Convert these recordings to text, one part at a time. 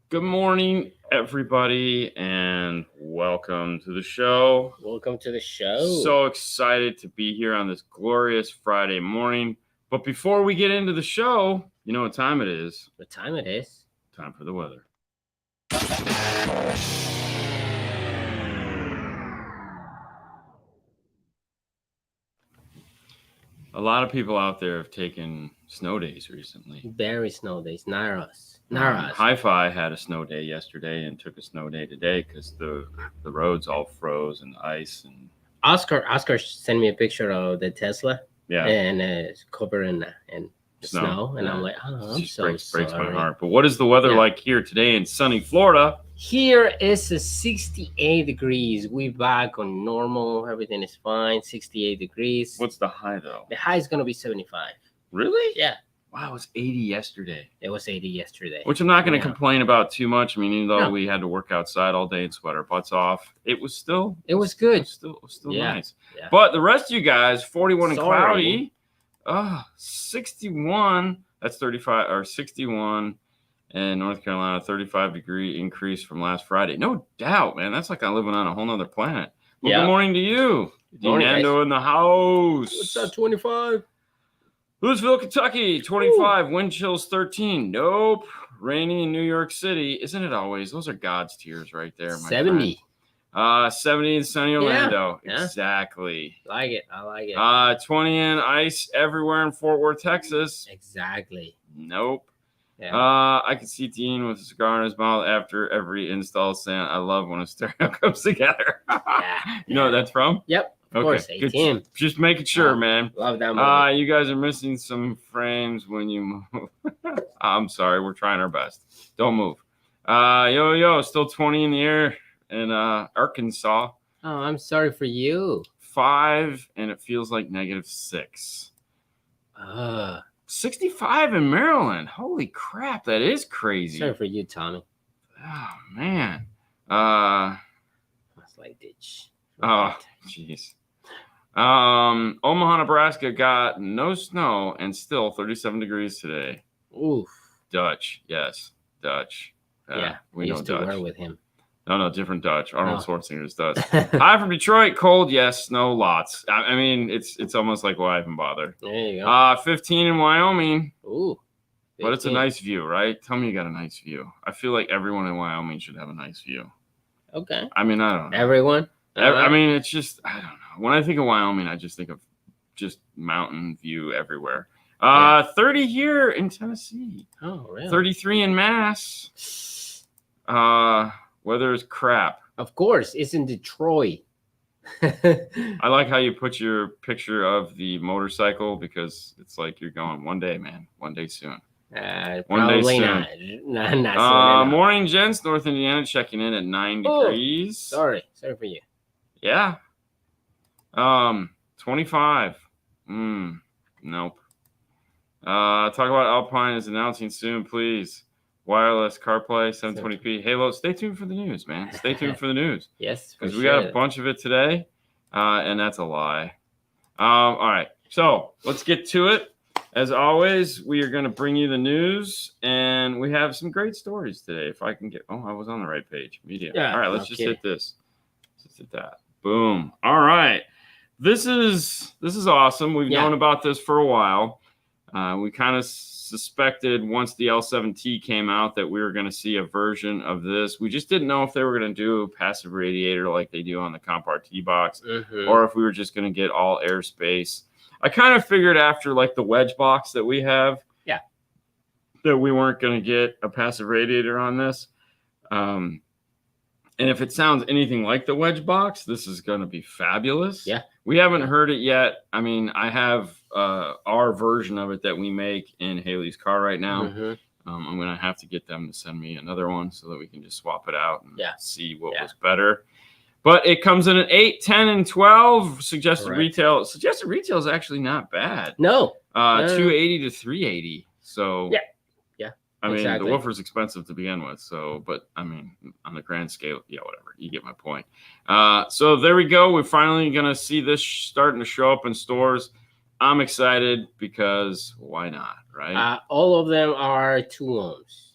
Good morning, everybody, and welcome to the show. Welcome to the show. So excited to be here on this glorious Friday morning. But before we get into the show, you know what time it is? What time it is? Time for the weather. A lot of people out there have taken snow days recently. Very snow days. Not us. Hi-Fi had a snow day yesterday and took a snow day today because the roads all froze and ice. And Oscar sent me a picture of the Tesla. Yeah. And it's covered in snow. And I'm like, oh, I'm so sorry. Breaks my heart. But what is the weather like here today in sunny Florida? Here is a 68 degrees. We're back on normal. Everything is fine. 68 degrees. What's the high, though? The high is going to be 75. Really? Yeah. Wow, it was 80 yesterday. It was 80 yesterday. Which I'm not going to complain about too much. I mean, even though we had to work outside all day and sweat our butts off, it was still... It was good. It was still nice. Yeah. But the rest of you guys, 41 and cloudy. 61. That's 35 or 61. And North Carolina, 35-degree increase from last Friday. No doubt, man. That's like I'm living on a whole nother planet. Well, Good morning to you. Dean and Fernando in the house. What's up, 25? Louisville, Kentucky, 25. Ooh. Wind chills 13. Nope. Rainy in New York City. Isn't it always? Those are God's tears right there, my 70. Friend. 70 in sunny Orlando. Yeah. Exactly. I like it. 20 in ice everywhere in Fort Worth, Texas. Exactly. Nope. Yeah. I can see Dean with a cigar in his mouth after every install saying, I love when a stereo comes together. You know what that's from? Yep. Of course, 18. Just making sure, man. Love that movie. You guys are missing some frames when you move. I'm sorry. We're trying our best. Don't move. Still 20 in the air in Arkansas. Oh, I'm sorry for you. 5, and it feels like -6. 65 in Maryland. Holy crap, that is crazy. Sorry for you, Tommy. Oh, man. That's like ditch. Oh, jeez. Omaha, Nebraska got no snow and still 37 degrees today. Oof. Dutch, yes. Dutch. We used to work with him. No, different Dutch. Arnold Schwarzenegger's Dutch. Hi from Detroit. Cold, yes. Snow, lots. I mean, it's almost like why even bother. There you go. 15 in Wyoming. Ooh. 15. But it's a nice view, right? Tell me you got a nice view. I feel like everyone in Wyoming should have a nice view. Okay. I mean, I don't know. Everyone? I mean, it's just, I don't know. When I think of Wyoming, I just think of just mountain view everywhere. 30 here in Tennessee. Oh, really? 33 in Mass. Weather is crap. Of course, it's in Detroit. I like how you put your picture of the motorcycle because it's like you're going one day, man. One day soon. Probably not soon enough. Morning, gents. North Indiana checking in at 9 degrees. Sorry for you. Yeah. 25. Nope. Talk about Alpine is announcing soon, please. Wireless CarPlay, 720p. Halo. Stay tuned for the news, man. Stay tuned for the news. Yes, because we got a bunch of it today, and that's a lie. All right, so let's get to it. As always, we are going to bring you the news, and we have some great stories today. If I can get, I was on the right page. Media. Yeah, all right, let's just hit this. Let's hit that. Boom. All right, this is awesome. We've known about this for a while. We kind of suspected once the L7T came out that we were going to see a version of this. We just didn't know if they were going to do a passive radiator like they do on the Comp RT box, or if we were just going to get all airspace. I kind of figured after like the wedge box that we have, that we weren't going to get a passive radiator on this. And if it sounds anything like the wedge box, this is going to be fabulous. Yeah. We haven't heard it yet. I mean, I have our version of it that we make in Haley's car right now. I'm going to have to get them to send me another one so that we can just swap it out and see what was better. But it comes in at 8, 10, and 12. Suggested retail. Suggested retail is actually not bad. No. 280 to 380. So I mean, the woofer's expensive to begin with. So, but I mean, on the grand scale, whatever. You get my point. So there we go. We're finally going to see this starting to show up in stores. I'm excited because why not, right? All of them are 2 ohms.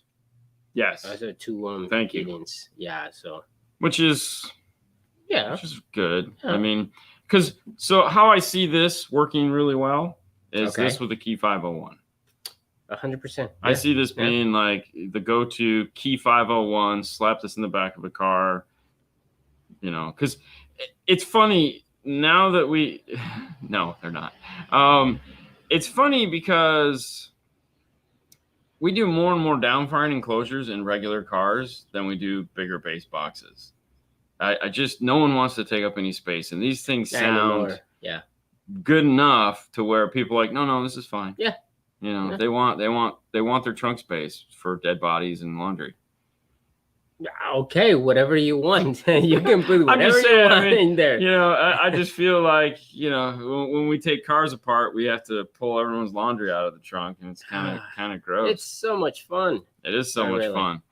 Yes. Those are 2 ohm Thank you. fittings. Yeah. So. Which is good. Yeah. I mean, because so how I see this working really well is Okay. this with a Key 501. 100%. I see this being like the go-to Key 501. Slap this in the back of a car. You know, because it's funny now that we. No, they're not. It's funny because we do more and more downfiring enclosures in regular cars than we do bigger base boxes. I just no one wants to take up any space, and these things sound good enough to where people are like, no, this is fine. Yeah, you know, they want their trunk space for dead bodies and laundry. Okay, whatever you want, you can put whatever you want in there. You know, I just feel like, you know, when we take cars apart, we have to pull everyone's laundry out of the trunk, and it's kind of gross. It's so much fun. It is so much fun.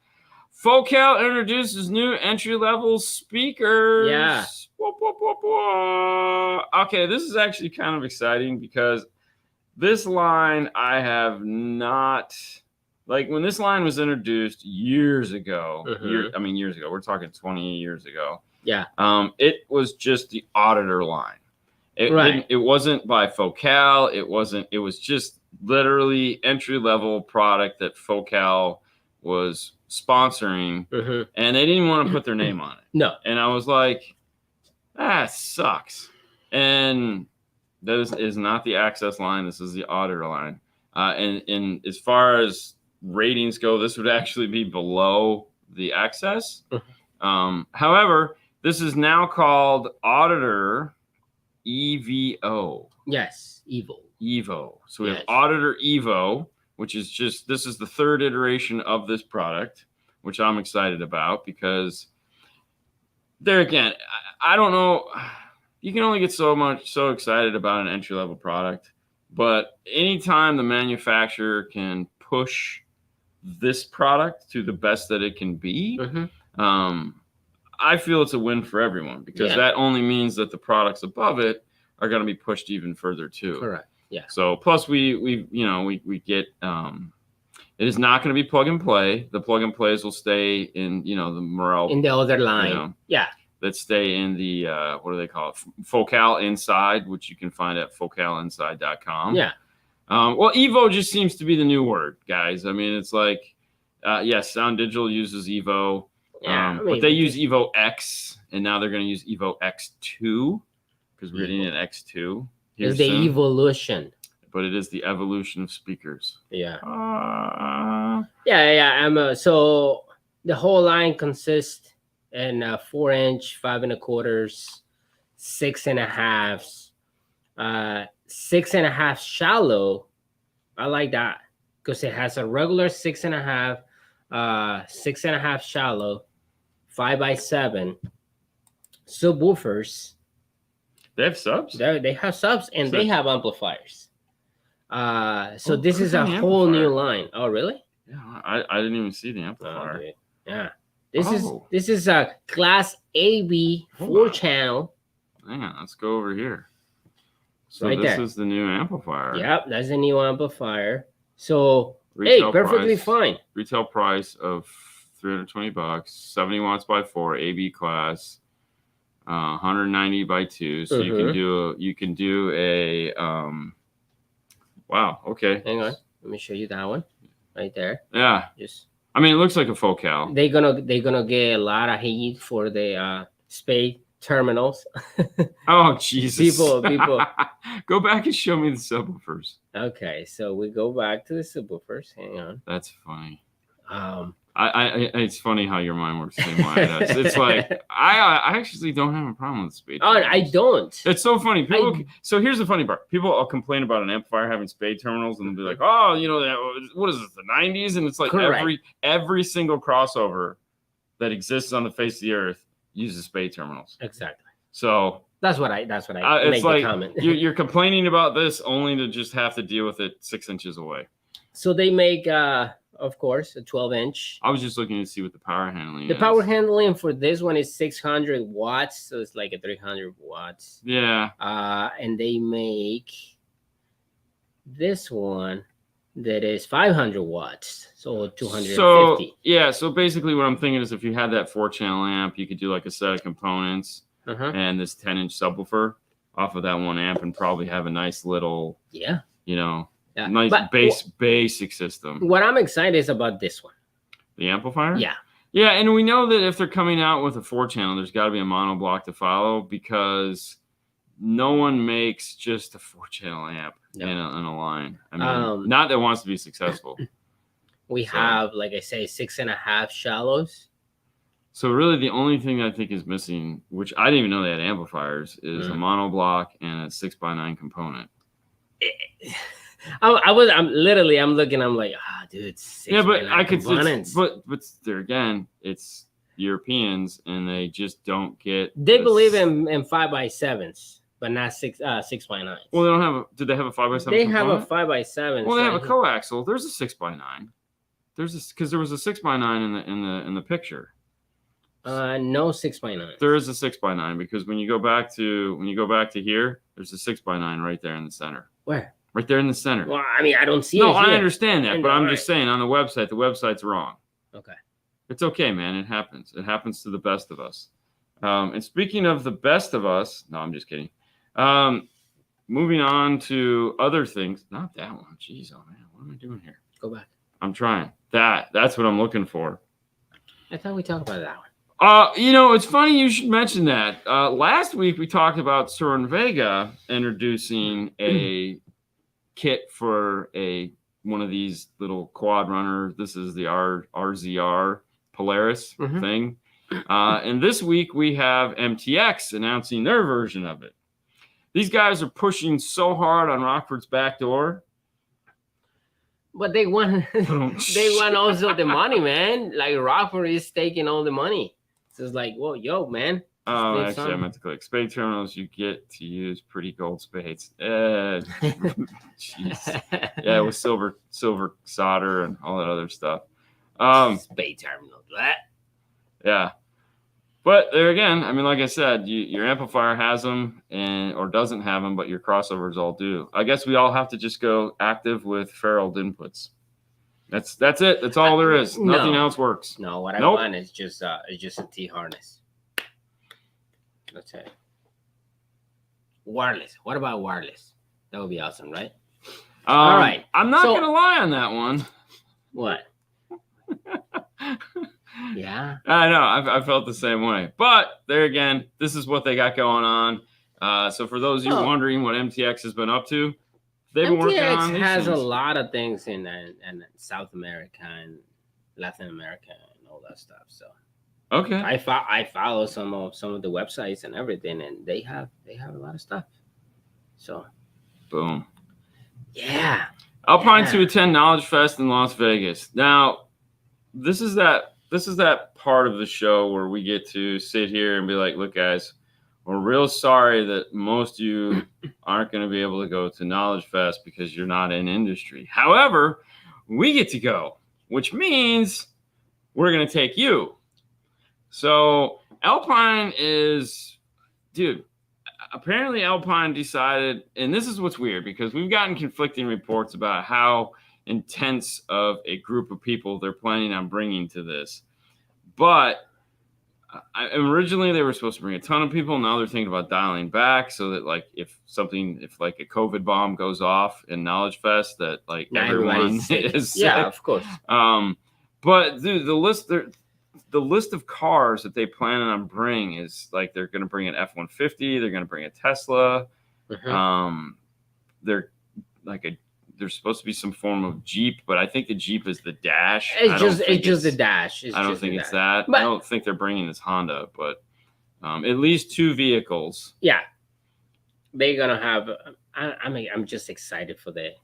Focal introduces new entry-level speakers. Yeah. Okay, this is actually kind of exciting because this line I have not... Like, when this line was introduced years ago, years ago, we're talking 20 years ago. Yeah. It was just the auditor line. It wasn't by Focal. It was just literally entry-level product that Focal was sponsoring, and they didn't want to put their name on it. No. And I was like, that sucks. And this is not the access line. This is the auditor line. And as far as ratings go, this would actually be below the access. However, this is now called Auditor EVO. Yes, Evo. So we have Auditor Evo, which is this is the third iteration of this product, which I'm excited about because there again, I don't know. You can only get so excited about an entry-level product, but anytime the manufacturer can push this product to the best that it can be, I feel it's a win for everyone because that only means that the products above it are going to be pushed even further too. Correct. Yeah. So plus we get it is not going to be plug and play. The plug and plays will stay in the Morel in the other line. That stay in the what do they call it? Focal Inside, which you can find at focalinside.com. Yeah. Well, Evo just seems to be the new word, guys. I mean, it's like, yes, Sound Digital uses Evo, but they use Evo X, and now they're going to use Evo X2 because we're getting an X2. It's the evolution. But it is the evolution of speakers. Yeah. So the whole line consists in 4-inch, 5 1/4, 6 1/2, 6 1/2 shallow. I like that because it has a regular 6 1/2, 6 1/2 shallow, 5x7 subwoofers. They have subs? They have subs and they have amplifiers. So this is a whole new line. Oh, really? Yeah, I didn't even see the amplifier. Okay. Yeah. This is a Class AB 4-channel. Hang on, let's go over here. So right this is the new amplifier. Yep, that's the new amplifier. So perfectly fine. Retail price of $320, 70 watts by 4, AB class, 190 by 2. So you can do a wow, okay. Hang on. Let me show you that one right there. Yeah. I mean, it looks like a Focal. They're gonna get a lot of heat for the spade terminals. Oh Jesus! People. Go back and show me the subwoofers. Okay, so we go back to the subwoofers. Hang on. That's funny. It's funny how your mind works the same way. It's like I actually don't have a problem with spade terminals. I don't. It's so funny. So here's the funny part. People will complain about an amplifier having spade terminals and they'll be like, oh, what is this, the 90s? And it's like every single crossover that exists on the face of the earth uses spade terminals. Exactly. So that's what I it's make the comment. You're complaining about this only to just have to deal with it 6 inches away. So they make of course, a 12-inch. I was just looking to see what the power handling is. The power handling for this one is 600 watts, so it's like a 300 watts. Yeah. And they make this one that is 500 watts, so 250. So basically what I'm thinking is if you had that 4-channel amp, you could do like a set of components and this 10-inch subwoofer off of that one amp and probably have a nice little, nice basic system. What I'm excited is about this one. The amplifier? Yeah. Yeah, and we know that if they're coming out with a 4-channel, there's got to be a mono block to follow because no one makes just a 4-channel amp in a line. I mean, not that wants to be successful. We have, like I say, 6.5 shallows. So really the only thing I think is missing, which I didn't even know they had amplifiers, is a mono block and a 6x9 component. I'm looking, I'm like, dude, 6x9 components. But there again, it's Europeans and they just don't get. They believe in 5x7s. But not 6x9. Well, they don't have. Did they have a 5x7? They have a 5x7. Well, they have a coaxial. There's a 6x9. Because there was a 6x9 in the picture. No 6x9. There is a 6x9 because when you go back to here, there's a 6x9 right there in the center. Where? Right there in the center. Well, I mean, I don't see it. No, I understand that, but I'm just saying on the website's wrong. Okay. It's okay, man. It happens. It happens to the best of us. And speaking of the best of us, no, I'm just kidding. Moving on to other things. Not that one. Jeez, oh man, what am I doing here? Go back. I'm trying. That's what I'm looking for. I thought we talked about that one. It's funny you should mention that. Last week we talked about Soren Vega introducing a kit for one of these little quad runner. This is the RZR Polaris thing. And this week we have MTX announcing their version of it. These guys are pushing so hard on Rockford's back door. But they want also the money, man. Like Rockford is taking all the money. So it's like, whoa, yo, man. Oh, actually, I meant to click. Spade terminals, you get to use pretty gold spades. Jeez. Yeah, with silver solder and all that other stuff. Spade terminals, what? Yeah. But there again, I mean, like I said, your amplifier has them or doesn't have them, but your crossovers all do. I guess we all have to just go active with ferruled inputs. That's it. That's all there is. Nothing else works. No, what I want is just a T harness. That's it. Wireless. What about wireless? That would be awesome, right? All right. I'm not gonna lie on that one. What? Yeah, I know. I felt the same way. But there again, this is what they got going on. So for those of you wondering what MTX has been up to, they've been working on these has things. A lot of things in South America and Latin America and all that stuff. So okay, I follow some of the websites and everything, and they have a lot of stuff. So boom. Yeah. Alpine to attend KnowledgeFest in Las Vegas. Now, this is that part of the show where we get to sit here and be like, look, guys, we're real sorry that most of you aren't going to be able to go to KnowledgeFest because you're not in industry. However, we get to go, which means we're going to take you. So Alpine is, dude, apparently Alpine decided, and this is what's weird because we've gotten conflicting reports about how intense of a group of people they're planning on bringing to this. But originally they were supposed to bring a ton of people. Now they're thinking about dialing back so that like if like a COVID bomb goes off in KnowledgeFest, that like everyone is sick. Yeah, of course. But dude, the list of cars that they plan on bringing is like they're going to bring an F-150, they're going to bring a Tesla. There's supposed to be some form of Jeep, but I think the Jeep is the Dash. It's just the Dash. I don't think it's that. But I don't think they're bringing this Honda, but at least 2 vehicles. Yeah, they're gonna have. I'm just excited for the.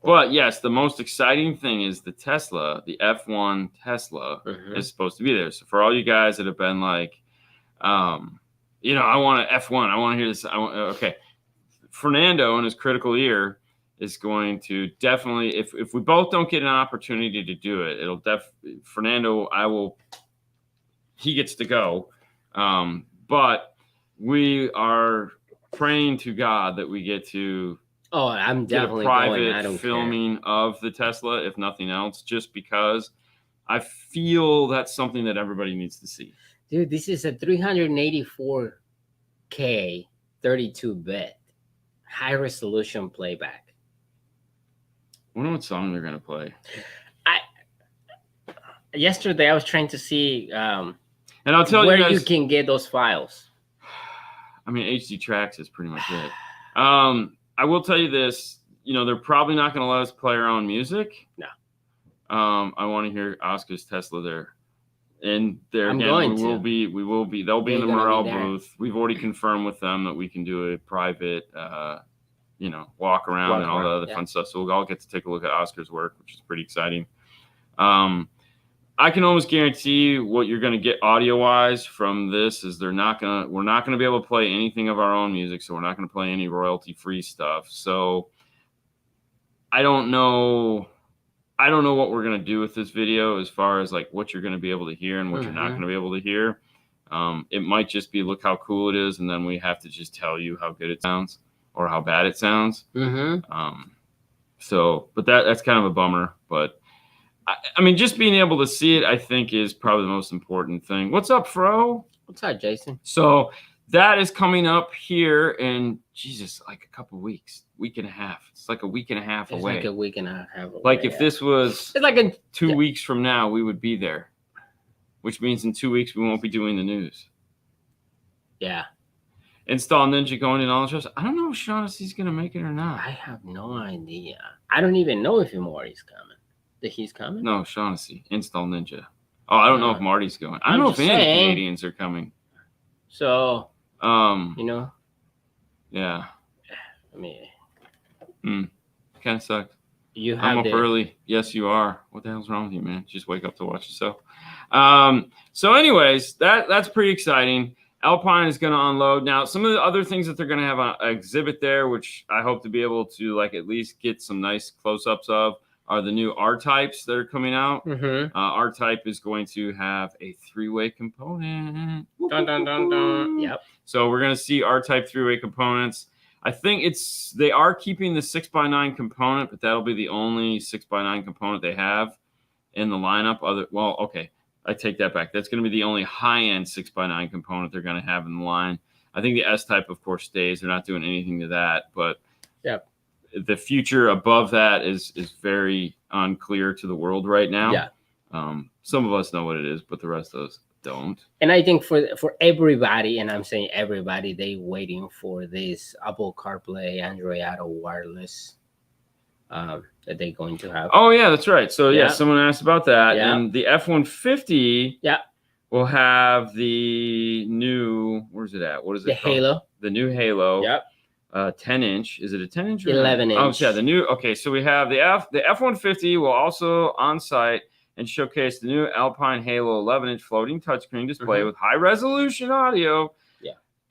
But yes, the most exciting thing is the Tesla, the F1 Tesla is supposed to be there. So for all you guys that have been like, I want an F1, I want to hear this. Okay, Fernando in his critical ear is going to definitely, if we both don't get an opportunity to do it, Fernando, he gets to go. But we are praying to God that we get to Oh, I'm get a definitely going. I private don't filming of the Tesla, if nothing else, just because I feel that's something that everybody needs to see. Dude, this is a 384K 32-bit high resolution playback. I wonder what song they're gonna play. Yesterday I was trying to see and I'll tell where you guys, you can get those files. I mean, HD Tracks is pretty much it. I will tell you this, you know, they're probably not going to let us play our own music. No. I want to hear Oscar's Tesla there. And there I'm again, going we will be, they'll be in the They're gonna Morel be there. booth. We've already confirmed with them that we can do a private, you know, walk around and all the other fun stuff. So we'll all get to take a look at Oscar's work, which is pretty exciting. I can almost guarantee what you're going to get audio-wise from this is we're not going to be able to play anything of our own music, so we're not going to play any royalty-free stuff. So I don't know what we're going to do with this video as far as like what you're going to be able to hear and what you're not going to be able to hear. It might just be look how cool it is, and then we have to just tell you how good it sounds or how bad it sounds. So, but that's kind of a bummer, but I mean, just being able to see it, I think, is probably the most important thing. What's up, Fro? What's up, Jason? So that is coming up here in, Jesus, like a couple weeks, week and a half. It's like a week and a half away. Like a week and a half away. Like if this was it's like 2 weeks from now, we would be there, which means in 2 weeks we won't be doing the news. Yeah. Install Ninja going in all the shows. I don't know if Shaughnessy's going to make it or not. I have no idea. I don't even know if Marty's coming. That he's coming? No, Shaughnessy. Install Ninja. Oh, I don't know if Marty's going. I don't know if any Canadians are coming. So, you know. Yeah. I mean. Kind of sucks. I'm up early. Yes, you are. What the hell's wrong with you, man? Just wake up to watch yourself. So anyways, that's pretty exciting. Alpine is going to unload. Now, some of the other things that they're going to have an exhibit there, which I hope to be able to like at least get some nice close-ups of, are the new R-types that are coming out. R-type is going to have a 3-way component. Dun, dun, dun, dun. Yep. So we're going to see R-type 3-way components. I think they are keeping the 6x9 component, but that'll be the only 6x9 component they have in the lineup. I take that back. That's going to be the only high-end 6x9 component they're going to have in the line. I think the S-type, of course, stays. They're not doing anything to that, but the future above that is very unclear to the world right now. Yeah. Some of us know what it is, but the rest of us don't. And I think for everybody, and I'm saying everybody, they waiting for this Apple CarPlay, Android Auto wireless that they're going to have. Oh yeah, that's right. So yeah, someone asked about that, and the F-150 will have the new. Where's it at? What is it? The called? Halo. The new Halo. Yep. 10-inch. Is it a 10-inch? 11-inch. Oh, yeah, the new. Okay, so we have the F-150 will also on site and showcase the new Alpine Halo 11-inch floating touchscreen display with high-resolution audio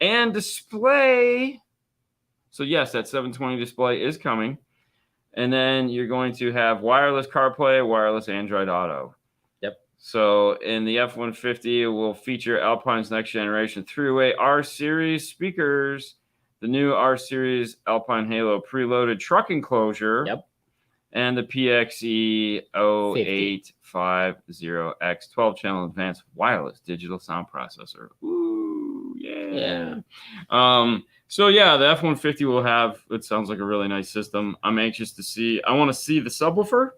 and display. So yes, that 720 display is coming, and then you're going to have wireless CarPlay, wireless Android Auto. Yep. So in the F-150, it will feature Alpine's next generation 3-way R series speakers. The new R Series Alpine Halo preloaded truck enclosure, and the PXE 0850X 12-channel advanced wireless digital sound processor. Ooh, yeah. So yeah, the F-150 will have. It sounds like a really nice system. I'm anxious to see. I want to see the subwoofer,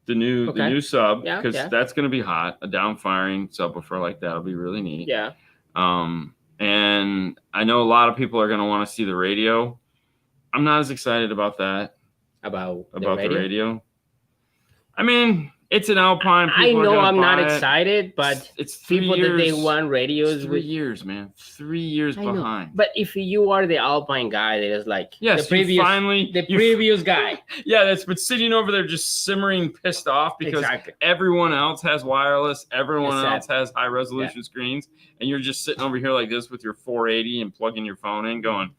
the new sub, because that's going to be hot. A downfiring subwoofer like that will be really neat. Yeah. And I know a lot of people are going to want to see the radio. I'm not as excited about that. About the radio. I mean, it's an Alpine. I know I'm not excited, but it's people years, that they want radios. 3 years, man. 3 years behind. But if you are the Alpine guy that is like the previous guy. Yeah, that's been sitting over there just simmering pissed off because everyone else has wireless, everyone else has high resolution screens, and you're just sitting over here like this with your 480 and plugging your phone in going,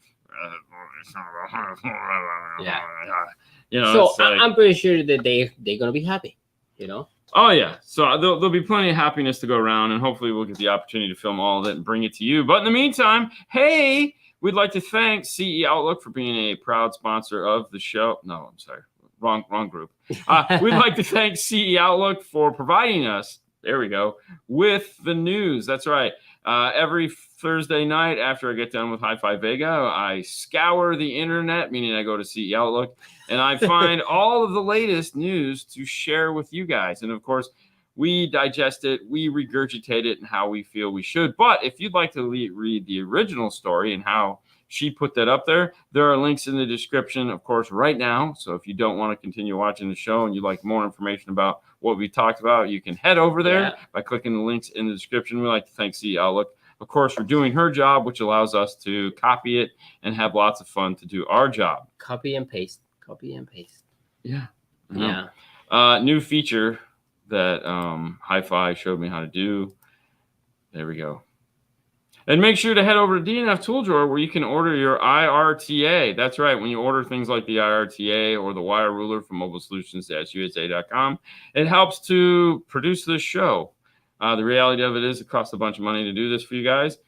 you know. So I'm pretty sure that they're gonna be happy, you know. Oh yeah, so there'll be plenty of happiness to go around, and hopefully we'll get the opportunity to film all of it and bring it to you. But in the meantime, hey, we'd like to thank CE Outlook for being a proud sponsor of the show. No, I'm sorry. Wrong group. We'd like to thank CE Outlook for providing us, there we go, with the news. That's right. Every Thursday night after I get done with Hi-Fi Vega, I scour the internet, meaning I go to CE Outlook, and I find all of the latest news to share with you guys. And of course, we digest it, we regurgitate it, and how we feel we should. But if you'd like to read the original story and how she put that up there, there are links in the description, of course, right now. So if you don't want to continue watching the show and you'd like more information about what we talked about, you can head over there by clicking the links in the description. We like to thank CE Outlook, of course, for doing her job, which allows us to copy it and have lots of fun to do our job. Copy and paste. Yeah. New feature that Hi-Fi showed me how to do. There we go. And make sure to head over to DNF Tool Drawer where you can order your IRTA. That's right. When you order things like the IRTA or the wire ruler from mobilesolutions-usa.com, it helps to produce this show. The reality of it is it costs a bunch of money to do this for you guys,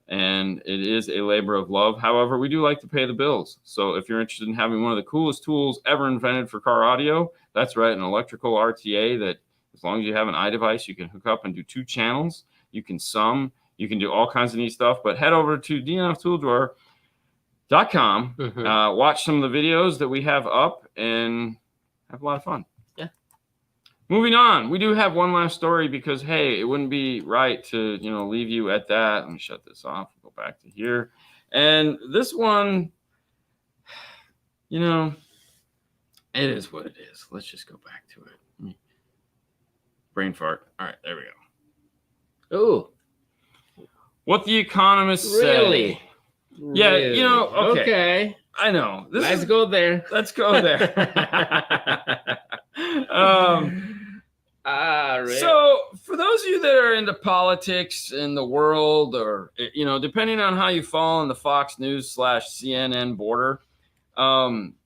and it is a labor of love. However, we do like to pay the bills. So if you're interested in having one of the coolest tools ever invented for car audio, that's right, an electrical RTA that as long as you have an iDevice, you can hook up and do 2 channels. You can sum. You can do all kinds of neat stuff, but head over to dnftooldrawr.com, watch some of the videos that we have up, and have a lot of fun. Yeah. Moving on, we do have one last story because, hey, it wouldn't be right to, leave you at that. Let me shut this off, go back to here. And this one, it is what it is. Let's just go back to it. Brain fart. All right, there we go. Ooh. What the Economists Say. Really? Yeah, really? Okay. I know. Let's go there. Let's go there. Really? So, for those of you that are into politics in the world, or depending on how you fall in the Fox News / CNN border,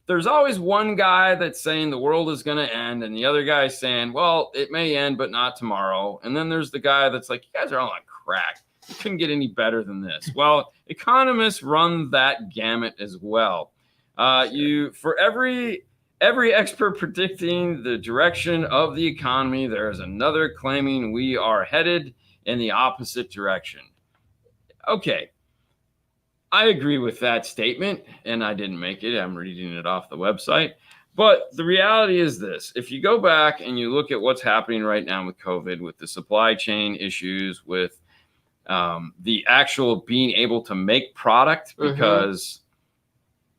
there's always one guy that's saying the world is going to end, and the other guy saying, well, it may end, but not tomorrow. And then there's the guy that's like, you guys are all on crack. You couldn't get any better than this. Well, economists run that gamut as well. For every expert predicting the direction of the economy, there is another claiming we are headed in the opposite direction. Okay, I agree with that statement, and I didn't make it. I'm reading it off the website. But the reality is this. If you go back and you look at what's happening right now with COVID, with the supply chain issues, with the actual being able to make product because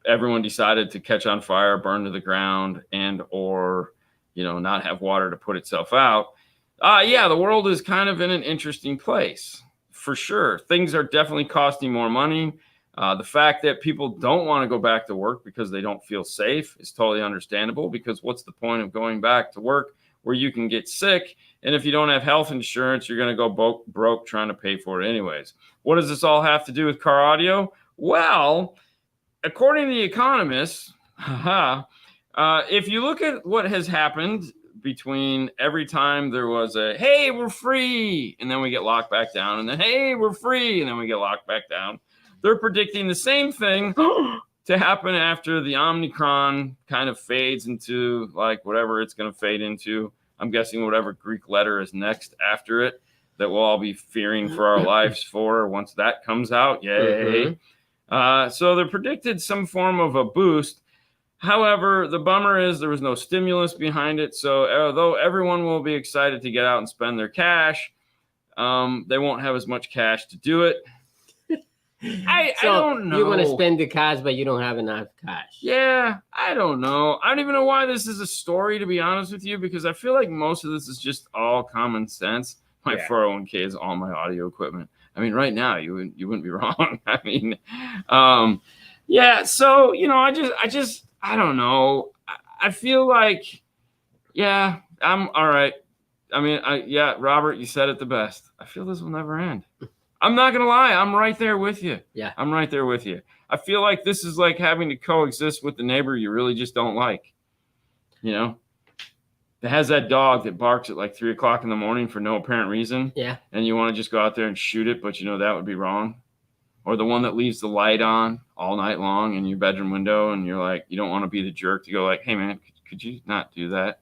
everyone decided to catch on fire, burn to the ground, and or not have water to put itself out. The world is kind of in an interesting place for sure. Things are definitely costing more money. The fact that people don't want to go back to work because they don't feel safe is totally understandable, because what's the point of going back to work where you can get sick, and if you don't have health insurance, you're going to go broke trying to pay for it anyways. What does this all have to do with car audio? Well, according to the Economists, if you look at what has happened between every time there was a, hey, we're free, and then we get locked back down, and then, hey, we're free, and then we get locked back down, they're predicting the same thing to happen after the Omicron kind of fades into like whatever it's going to fade into. I'm guessing whatever Greek letter is next after it that we'll all be fearing for our lives for once that comes out. Yay. So they predicted some form of a boost. However, the bummer is there was no stimulus behind it. So although everyone will be excited to get out and spend their cash, they won't have as much cash to do it. I don't know. You want to spend the cash, but you don't have enough cash. Yeah, I don't know. I don't even know why this is a story, to be honest with you, because I feel like most of this is just all common sense. My 401k is all my audio equipment. I mean, right now you wouldn't be wrong. I mean, So I don't know. I feel like, I'm all right. I mean, Robert, you said it the best. I feel this will never end. I'm not going to lie. I'm right there with you. Yeah. I'm right there with you. I feel like this is like having to coexist with the neighbor you really just don't like. That has that dog that barks at like 3 o'clock in the morning for no apparent reason. Yeah. And you want to just go out there and shoot it, but that would be wrong. or the one that leaves the light on all night long in your bedroom window, and you're like, you don't want to be the jerk to go like, hey man, could you not do that?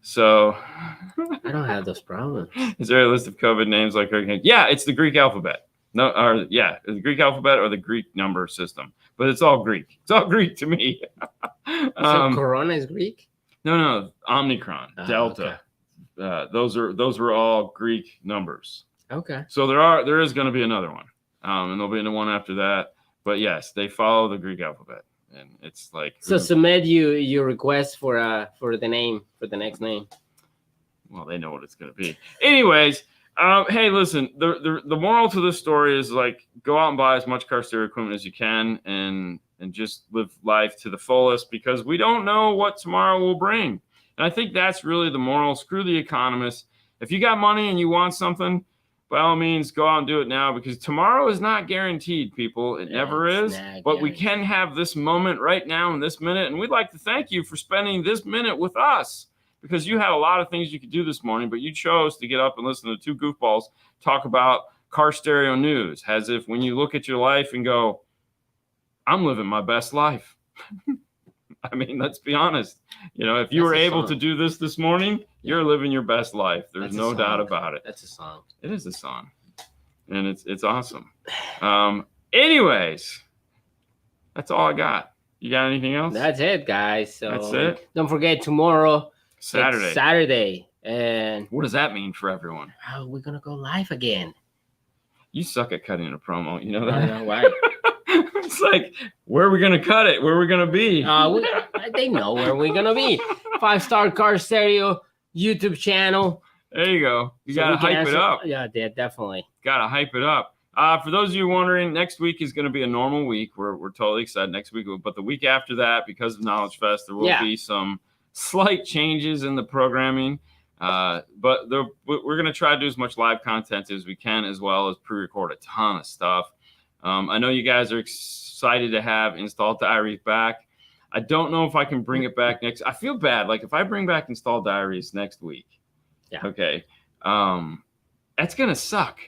So I don't have those problems. Is there a list of COVID names like hurricane? Yeah, it's the Greek alphabet. No, or yeah, the Greek alphabet or the Greek number system. But it's all Greek. It's all Greek to me. So Corona is Greek? No, Omicron, Delta. Okay. Those were all Greek numbers. Okay. So there is going to be another one, and there'll be one after that. But yes, they follow the Greek alphabet, and it's like. So submit your request for the name for the next name. Well, they know what it's going to be. Anyways, hey, listen. The moral to this story is like go out and buy as much car stereo equipment as you can, and just live life to the fullest because we don't know what tomorrow will bring. And I think that's really the moral. Screw the economists. If you got money and you want something, by all means, go out and do it now because tomorrow is not guaranteed, people. It never is. But we can have this moment right now in this minute. And we'd like to thank you for spending this minute with us because you had a lot of things you could do this morning, but you chose to get up and listen to two goofballs talk about car stereo news as if when you look at your life and go, I'm living my best life. I mean, let's be honest. You know, if you were able to do this morning, you're living your best life. There's no doubt about it. That's a song. It is a song. And it's awesome. Anyways, that's all I got. You got anything else? That's it, guys. So that's it. Don't forget tomorrow. Saturday. Saturday. And what does that mean for everyone? Oh, we're gonna go live again. You suck at cutting a promo. You know that? I know why. It's like, where are we going to cut it? Where are we going to be? They know where we're going to be. 5-Star Car Stereo YouTube channel. There you go. You got to hype it up. Yeah, definitely. Got to hype it up. For those of you wondering, next week is going to be a normal week. We're totally excited next week. But the week after that, because of KnowledgeFest, there will be some slight changes in the programming. But we're going to try to do as much live content as we can, as well as pre-record a ton of stuff. I know you guys are excited to have Installed Diaries back. I don't know if I can bring it back next. I feel bad. Like if I bring back Installed Diaries next week. Yeah. Okay. That's going to suck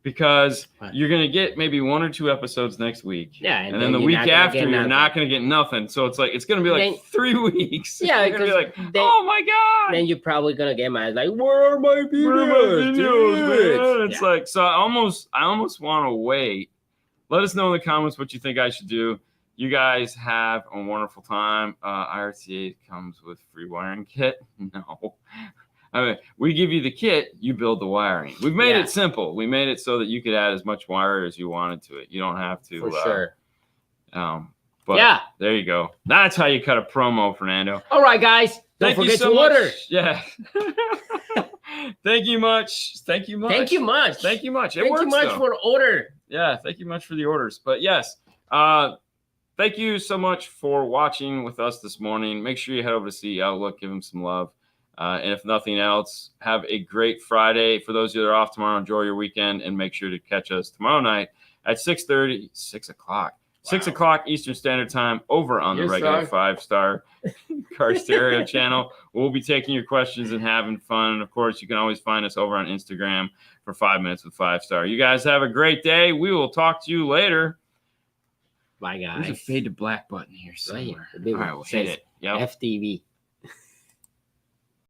because you're going to get maybe 1 or 2 episodes next week. Yeah. And then the week after, you're not going to get nothing. So it's like, it's going to be like 3 weeks. Yeah. You're going to be like, oh my God. Then you're probably going to get mad. Like, where are my videos? Where are my videos, man? It's like, so I almost want to wait. Let us know in the comments what you think I should do. You guys have a wonderful time. IRTA comes with free wiring kit. No. I mean, we give you the kit, you build the wiring. We've made it simple. We made it so that you could add as much wire as you wanted to it. You don't have to. For sure. But there you go. That's how you cut a promo, Fernando. All right, guys. Don't forget to order. Yeah. Thank you much. Thank you much. Thank you much. Thank you much. Thank you much for order. Yeah, thank you much for the orders. But yes, thank you so much for watching with us this morning. Make sure you head over to CE Outlook, give them some love. And if nothing else, have a great Friday. For those of you that are off tomorrow, enjoy your weekend and make sure to catch us tomorrow night at 6 o'clock. 6 o'clock Eastern Standard Time over on the regular 5-Star Car Stereo channel. We'll be taking your questions and having fun. And of course, you can always find us over on Instagram for 5 minutes with 5-Star. You guys have a great day. We will talk to you later. Bye, guys. There's a fade to black button here somewhere. Right. All right, we'll hit it. Yep. FTV.